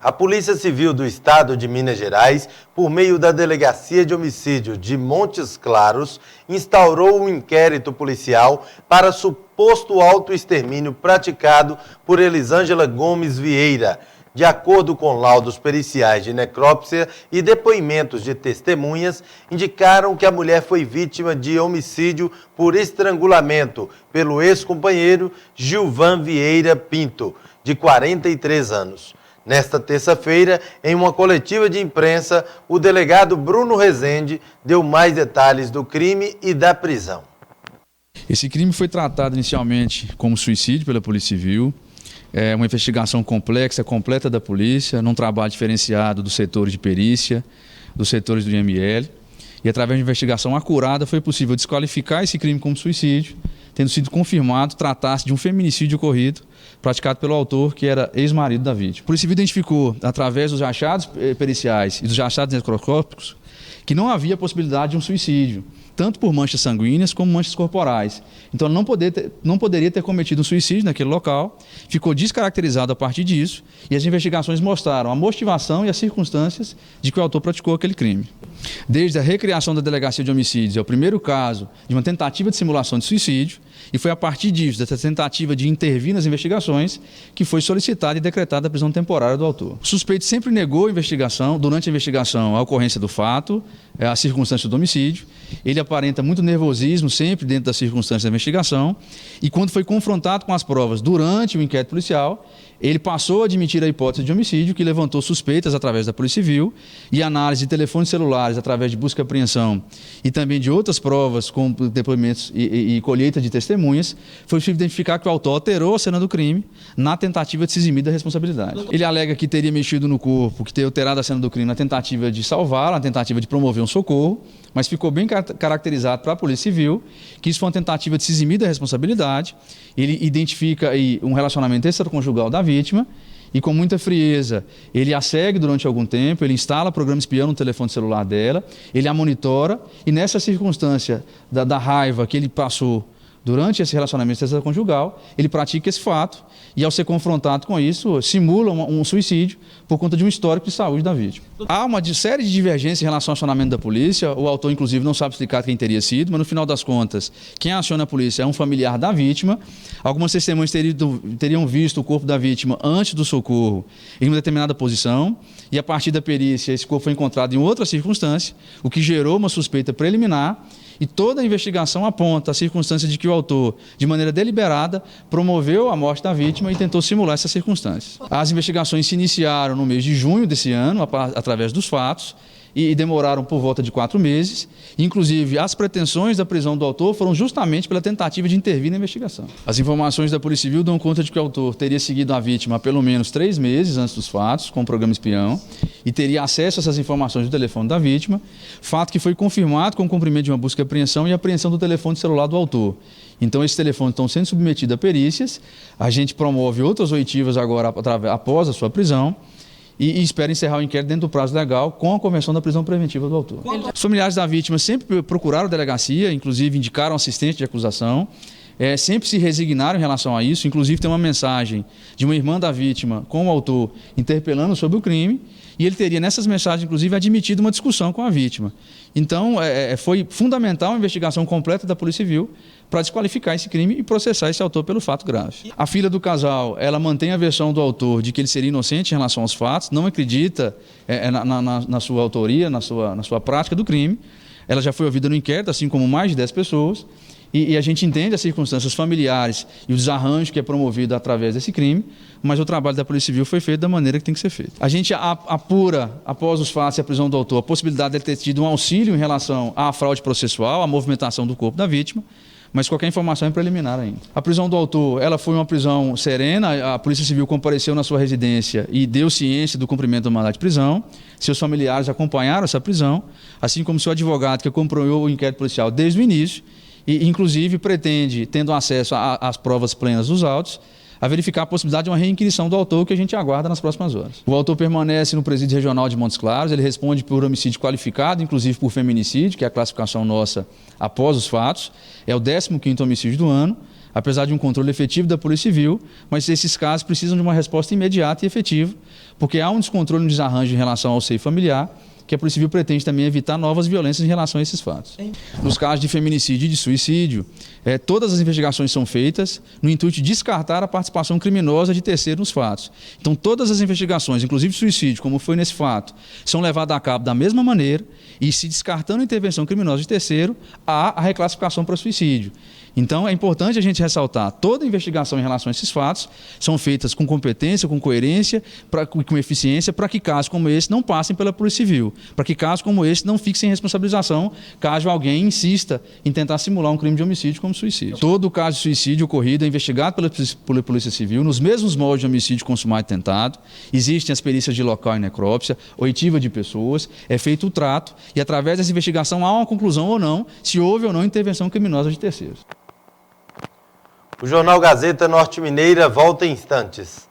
A Polícia Civil do Estado de Minas Gerais, por meio da Delegacia de Homicídio de Montes Claros, instaurou um inquérito policial para suposto autoextermínio praticado por Elisângela Gomes Vieira. De acordo com laudos periciais de necrópsia e depoimentos de testemunhas, indicaram que a mulher foi vítima de homicídio por estrangulamento pelo ex-companheiro Gilvan Vieira Pinto, de 43 anos. Nesta terça-feira, em uma coletiva de imprensa, o delegado Bruno Rezende deu mais detalhes do crime e da prisão. Esse crime foi tratado inicialmente como suicídio pela Polícia Civil. É uma investigação complexa, completa da polícia, num trabalho diferenciado dos setores de perícia, dos setores do IML. E através de investigação acurada foi possível desqualificar esse crime como suicídio, tendo sido confirmado tratar-se de um feminicídio ocorrido, praticado pelo autor, que era ex-marido da vítima. A Polícia Civil identificou, através dos achados periciais e dos achados necroscópicos, que não havia possibilidade de um suicídio, tanto por manchas sanguíneas como manchas corporais. Então, não poderia ter cometido um suicídio naquele local, ficou descaracterizado a partir disso, e as investigações mostraram a motivação e as circunstâncias de que o autor praticou aquele crime. Desde a recriação da Delegacia de Homicídios, é o primeiro caso de uma tentativa de simulação de suicídio, e foi a partir disso, dessa tentativa de intervir nas investigações, que foi solicitada e decretada a prisão temporária do autor. O suspeito sempre negou a investigação, durante a investigação, a ocorrência do fato, a circunstância do homicídio. Ele aparenta muito nervosismo sempre dentro das circunstâncias da investigação, e quando foi confrontado com as provas durante o inquérito policial, ele passou a admitir a hipótese de homicídio, que levantou suspeitas através da Polícia Civil, e análise de telefones celulares através de busca e apreensão e também de outras provas, como depoimentos e colheita de testemunhas, foi possível identificar que o autor alterou a cena do crime na tentativa de se eximir da responsabilidade. Ele alega que teria mexido no corpo, que teria alterado a cena do crime na tentativa de salvar, na tentativa de promover um socorro, mas ficou bem caracterizado para a Polícia Civil que isso foi uma tentativa de se eximir da responsabilidade. Ele identifica aí um relacionamento extraconjugal da vítima e, com muita frieza, ele a segue durante algum tempo, ele instala programa espião no telefone celular dela, ele a monitora, e nessa circunstância da raiva que ele passou durante esse relacionamento extraconjugal, ele pratica esse fato e, ao ser confrontado com isso, simula um suicídio por conta de um histórico de saúde da vítima. Há uma série de divergências em relação ao acionamento da polícia. O autor, inclusive, não sabe explicar quem teria sido, mas, no final das contas, quem aciona a polícia é um familiar da vítima. Algumas testemunhas teriam visto o corpo da vítima antes do socorro em uma determinada posição, e, a partir da perícia, esse corpo foi encontrado em outra circunstância, o que gerou uma suspeita preliminar. E toda a investigação aponta a circunstância de que o autor, de maneira deliberada, promoveu a morte da vítima e tentou simular essas circunstâncias. As investigações se iniciaram no mês de junho desse ano, através dos fatos, e demoraram por volta de 4 meses. Inclusive, as pretensões da prisão do autor foram justamente pela tentativa de intervir na investigação. As informações da Polícia Civil dão conta de que o autor teria seguido a vítima há pelo menos 3 meses antes dos fatos, com o programa espião, e teria acesso a essas informações do telefone da vítima, fato que foi confirmado com o cumprimento de uma busca e apreensão e apreensão do telefone celular do autor. Então, esses telefones estão sendo submetidos a perícias, a gente promove outras oitivas agora após a sua prisão, e espera encerrar o inquérito dentro do prazo legal com a convenção da prisão preventiva do autor. Os familiares da vítima sempre procuraram a delegacia, inclusive indicaram assistente de acusação, sempre se resignaram em relação a isso. Inclusive, tem uma mensagem de uma irmã da vítima com o autor interpelando sobre o crime, e ele teria nessas mensagens, inclusive, admitido uma discussão com a vítima. Então, foi fundamental a investigação completa da Polícia Civil para desqualificar esse crime e processar esse autor pelo fato grave. A filha do casal, ela mantém a versão do autor de que ele seria inocente em relação aos fatos, não acredita na sua autoria, na sua prática do crime. Ela já foi ouvida no inquérito, assim como mais de 10 pessoas, e a gente entende as circunstâncias familiares e o desarranjo que é promovido através desse crime, mas o trabalho da Polícia Civil foi feito da maneira que tem que ser feito. A gente apura, após os fatos e a prisão do autor, a possibilidade de ele ter tido um auxílio em relação à fraude processual, à movimentação do corpo da vítima, mas qualquer informação é preliminar ainda. A prisão do autor, ela foi uma prisão serena, a Polícia Civil compareceu na sua residência e deu ciência do cumprimento do mandado de prisão, seus familiares acompanharam essa prisão, assim como seu advogado, que acompanhou o inquérito policial desde o início, e inclusive pretende, tendo acesso às provas plenas dos autos, a verificar a possibilidade de uma reinquisição do autor, que a gente aguarda nas próximas horas. O autor permanece no Presídio Regional de Montes Claros, ele responde por homicídio qualificado, inclusive por feminicídio, que é a classificação nossa após os fatos, é o 15º homicídio do ano. apesar de um controle efetivo da Polícia Civil, mas esses casos precisam de uma resposta imediata e efetiva, porque há um descontrole e um desarranjo em relação ao seio familiar, que a Polícia Civil pretende também evitar novas violências em relação a esses fatos. Nos casos de feminicídio e de suicídio, todas as investigações são feitas no intuito de descartar a participação criminosa de terceiro nos fatos. Então, todas as investigações, inclusive suicídio, como foi nesse fato, são levadas a cabo da mesma maneira e, se descartando a intervenção criminosa de terceiro, há a reclassificação para suicídio. Então, é importante a gente ressaltar, toda investigação em relação a esses fatos são feitas com competência, com coerência, com eficiência, para que casos como esse não passem pela Polícia Civil, para que casos como esse não fiquem sem responsabilização, caso alguém insista em tentar simular um crime de homicídio como suicídio. Todo caso de suicídio ocorrido é investigado pela Polícia Civil, nos mesmos moldes de homicídio consumado e tentado, existem as perícias de local e necrópsia, oitiva de pessoas, é feito o trato e, através dessa investigação, há uma conclusão ou não, se houve ou não intervenção criminosa de terceiros. O Jornal Gazeta Norte Mineira volta em instantes.